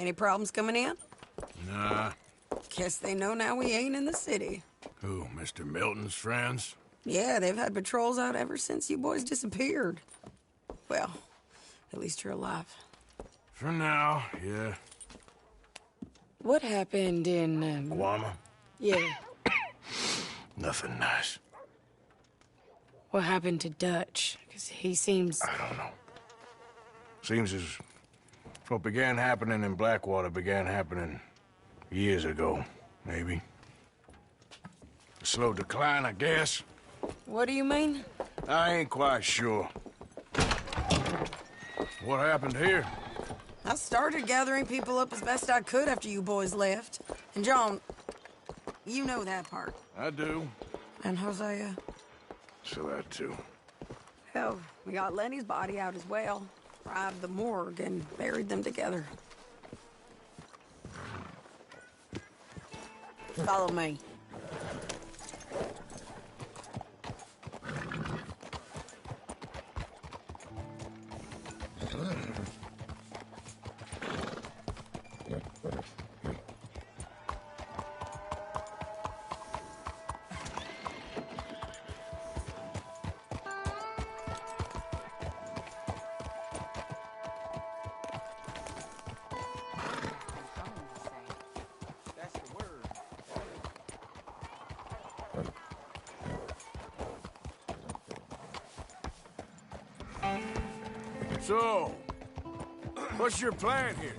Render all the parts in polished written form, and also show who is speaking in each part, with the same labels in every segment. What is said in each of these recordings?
Speaker 1: Any problems coming in?
Speaker 2: Nah.
Speaker 1: Guess they know now we ain't in the city.
Speaker 2: Who, Mr. Milton's friends?
Speaker 1: Yeah, they've had patrols out ever since you boys disappeared. Well, at least you're alive.
Speaker 2: For now, yeah.
Speaker 1: What happened in,
Speaker 2: Guama?
Speaker 1: Yeah.
Speaker 2: Nothing nice.
Speaker 1: What happened to Dutch? Because he seems...
Speaker 2: I don't know. Seems as what began happening in Blackwater began happening years ago, maybe. A slow decline, I guess.
Speaker 1: What do you mean?
Speaker 2: I ain't quite sure. What happened here?
Speaker 1: I started gathering people up as best I could after you boys left. And John, you know that part.
Speaker 2: I do.
Speaker 1: And Hosea?
Speaker 2: So that too.
Speaker 1: Hell, we got Lenny's body out as well. Robbed the morgue and buried them together. Follow me.
Speaker 2: So, what's your plan here?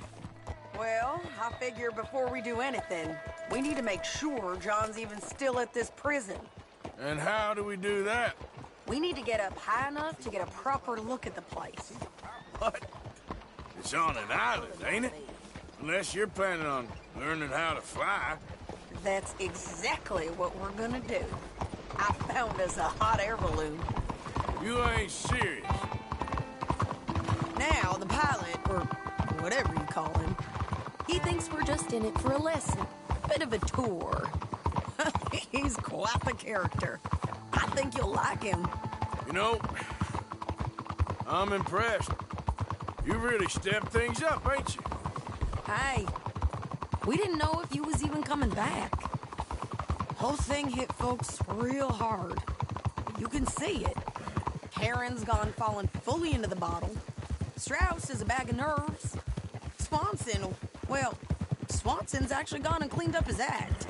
Speaker 1: Well, I figure before we do anything, we need to make sure John's even still at this prison.
Speaker 2: And how do we do that?
Speaker 1: We need to get up high enough to get a proper look at the place.
Speaker 2: What? It's on an island, ain't it? Unless you're planning on learning how to fly.
Speaker 1: That's exactly what we're gonna do. I found us a hot air balloon.
Speaker 2: You ain't serious.
Speaker 1: Now, the pilot, or whatever you call him, he thinks we're just in it for a lesson. Bit of a tour. He's quite the character. I think you'll like him.
Speaker 2: You know, I'm impressed. You really stepped things up, ain't you?
Speaker 1: Hey, we didn't know if you was even coming back. Whole thing hit folks real hard. You can see it. Karen's gone falling fully into the bottle. Strauss is a bag of nerves. Swanson's actually gone and cleaned up his act.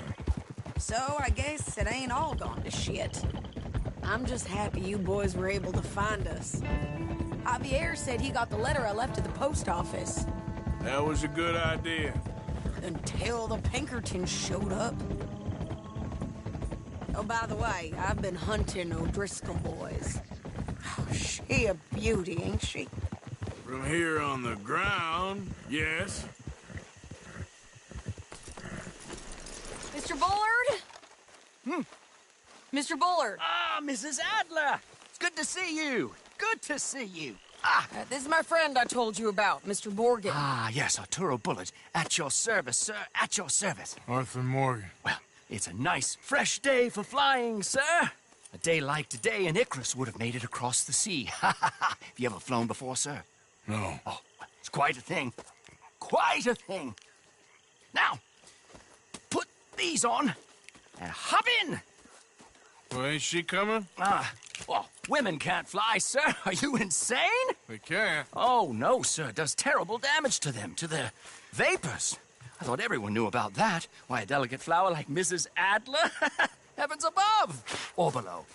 Speaker 1: So I guess it ain't all gone to shit. I'm just happy you boys were able to find us. Javier said he got the letter I left at the post office.
Speaker 2: That was a good idea.
Speaker 1: Until the Pinkertons showed up. Oh, by the way, I've been hunting O'Driscoll boys. Oh, she a beauty, ain't she?
Speaker 2: From here on the ground, yes.
Speaker 1: Mr. Bullard? Mr. Bullard.
Speaker 3: Ah, Mrs. Adler! It's good to see you. Good to see you.
Speaker 1: This is my friend I told you about, Mr. Morgan.
Speaker 3: Ah, yes, Arturo Bullard. At your service, sir. At your service.
Speaker 2: Arthur Morgan.
Speaker 3: Well, it's a nice, fresh day for flying, sir. A day like today, an Icarus would have made it across the sea. Have you ever flown before, sir?
Speaker 2: No.
Speaker 3: Oh, it's quite a thing. Quite a thing. Now, put these on and hop in.
Speaker 2: Well, ain't she coming?
Speaker 3: Well, women can't fly, sir. Are you insane?
Speaker 2: They can't.
Speaker 3: Oh, no, sir. It does terrible damage to them, to their vapors. I thought everyone knew about that. Why, a delicate flower like Mrs. Adler? Heavens above. Or below.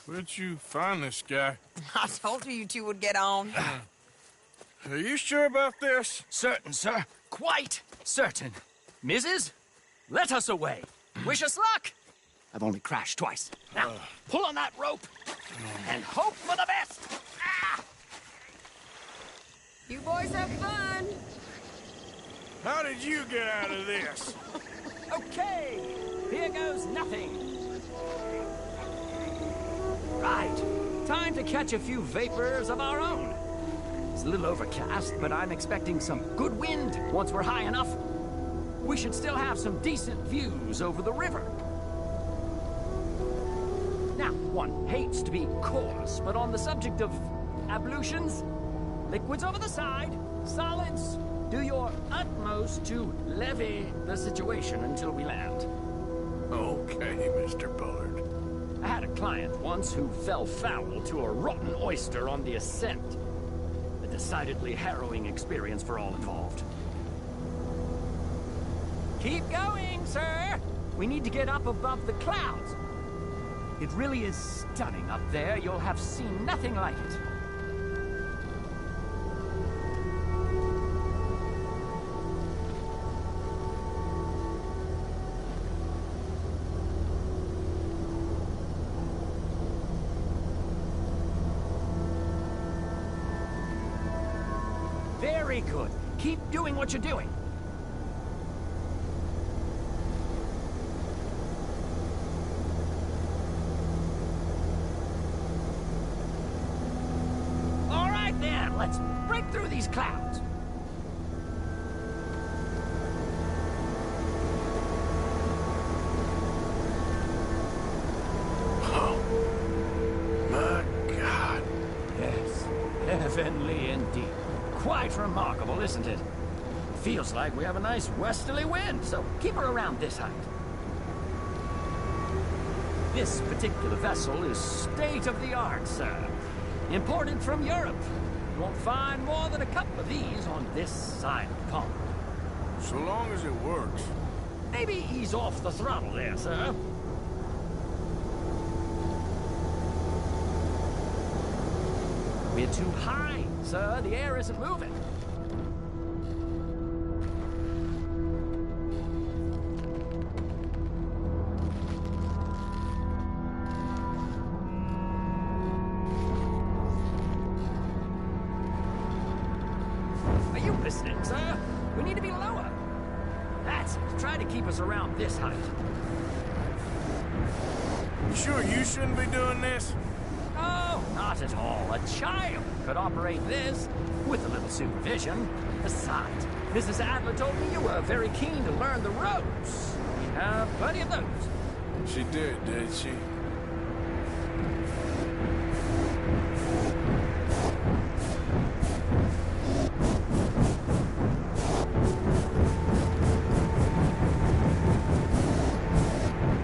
Speaker 2: Where'd you find this guy?
Speaker 1: I told you two would get on.
Speaker 2: Are you sure about this?
Speaker 3: Certain, sir. Quite certain. Mrs., let us away. Wish us luck. I've only crashed twice. Now, pull on that rope and hope for the best.
Speaker 1: You boys have fun.
Speaker 2: How did you get out of this?
Speaker 3: Okay, here goes nothing. Right, time to catch a few vapors of our own. It's a little overcast, but I'm expecting some good wind once we're high enough. We should still have some decent views over the river. Now, one hates to be coarse, but on the subject of ablutions, liquids over the side, Solids, do your utmost to levy the situation until we land.
Speaker 2: Okay, Mr. Bullard.
Speaker 3: I had a client once who fell foul to a rotten oyster on the ascent. A decidedly harrowing experience for all involved. Keep going, sir! We need to get up above the clouds. It really is stunning up there. You'll have seen nothing like it. Very good. Keep doing what you're doing. All right, then. Let's break through these clouds.
Speaker 2: Oh, my God.
Speaker 3: Yes, heavenly indeed. Quite remarkable, isn't it? Feels like we have a nice westerly wind, so keep her around this height. This particular vessel is state-of-the-art, sir. Imported from Europe. You won't find more than a couple of these on this side of the pond.
Speaker 2: So long as it works.
Speaker 3: Maybe ease off the throttle there, sir. We're too high, sir. The air isn't moving. Are you listening, sir? We need to be lower. That's it. Try to keep us around this height.
Speaker 2: You sure you shouldn't be doing this?
Speaker 3: Oh, not at all. A child could operate this with a little supervision. Besides, Mrs. Adler told me you were very keen to learn the ropes. We have plenty of those.
Speaker 2: She did she?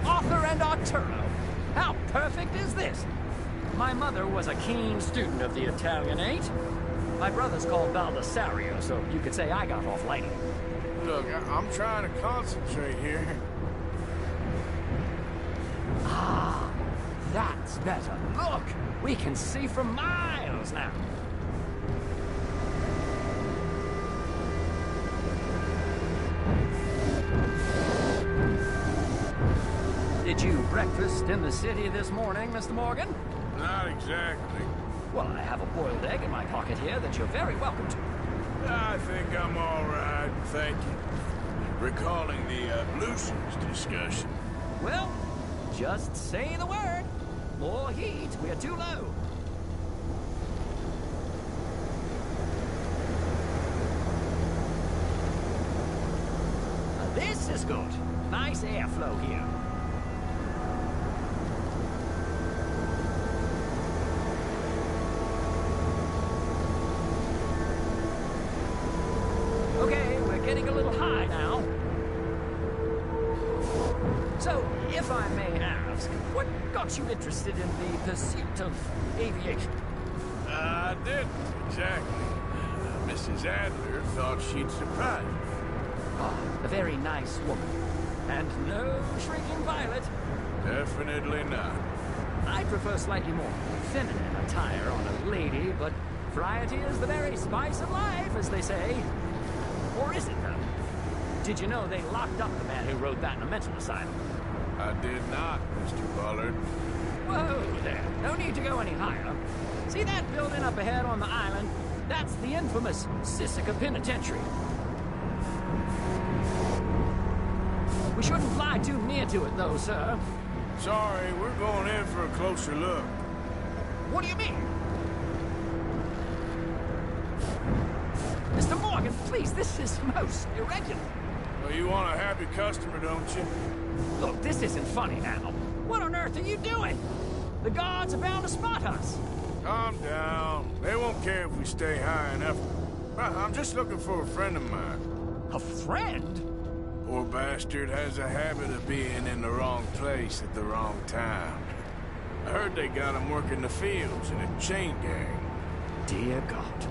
Speaker 3: Arthur and Arturo. How perfect is this? My mother was a keen student of the Italian 8. My brother's called Baldessario, so you could say I got off lightly.
Speaker 2: Look, I'm trying to concentrate here.
Speaker 3: Ah, that's better. Look, we can see for miles now. Did you breakfast in the city this morning, Mr. Morgan?
Speaker 2: Not exactly.
Speaker 3: Well, I have a boiled egg in my pocket here that you're very welcome to.
Speaker 2: I think I'm all right, thank you. Recalling the ablutions discussion.
Speaker 3: Well, just say the word. More heat. We're too low. Now, this is good. Nice airflow here. Okay, we're getting a little high now. So, if I may ask, what got you interested in the pursuit of aviation?
Speaker 2: I didn't, exactly. Mrs. Adler thought she'd surprise me.
Speaker 3: Ah, a very nice woman. And no shrinking violet.
Speaker 2: Definitely not.
Speaker 3: I prefer slightly more feminine attire on a lady, but variety is the very spice of life, as they say. Or is it, though? Did you know they locked up the man who wrote that in a mental asylum?
Speaker 2: I did not, Mr. Bullard.
Speaker 3: Whoa there. No need to go any higher. See that building up ahead on the island? That's the infamous Sisika Penitentiary. We shouldn't fly too near to it, though, sir.
Speaker 2: Sorry, we're going in for a closer look.
Speaker 3: What do you mean? Mr. Morgan, please, this is most irregular.
Speaker 2: Well, you want a happy customer, don't you?
Speaker 3: Look, this isn't funny now. What on earth are you doing? The guards are bound to spot us.
Speaker 2: Calm down. They won't care if we stay high enough. I'm just looking for a friend of mine.
Speaker 3: A friend?
Speaker 2: Poor bastard has a habit of being in the wrong place at the wrong time. I heard they got him working the fields in a chain gang.
Speaker 3: Dear God.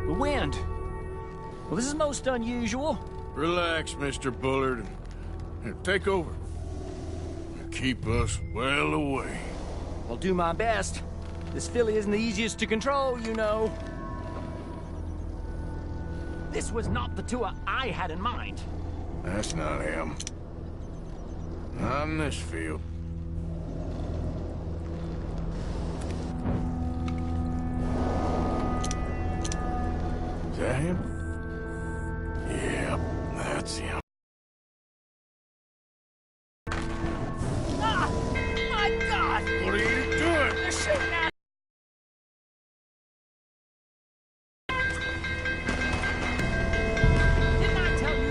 Speaker 3: The wind. Well, this is most unusual.
Speaker 2: Relax, Mr. Bullard. Here, take over. Keep us well away.
Speaker 3: I'll do my best. This filly isn't the easiest to control, you know. This was not the tour I had in mind.
Speaker 2: That's not him. Not in this field.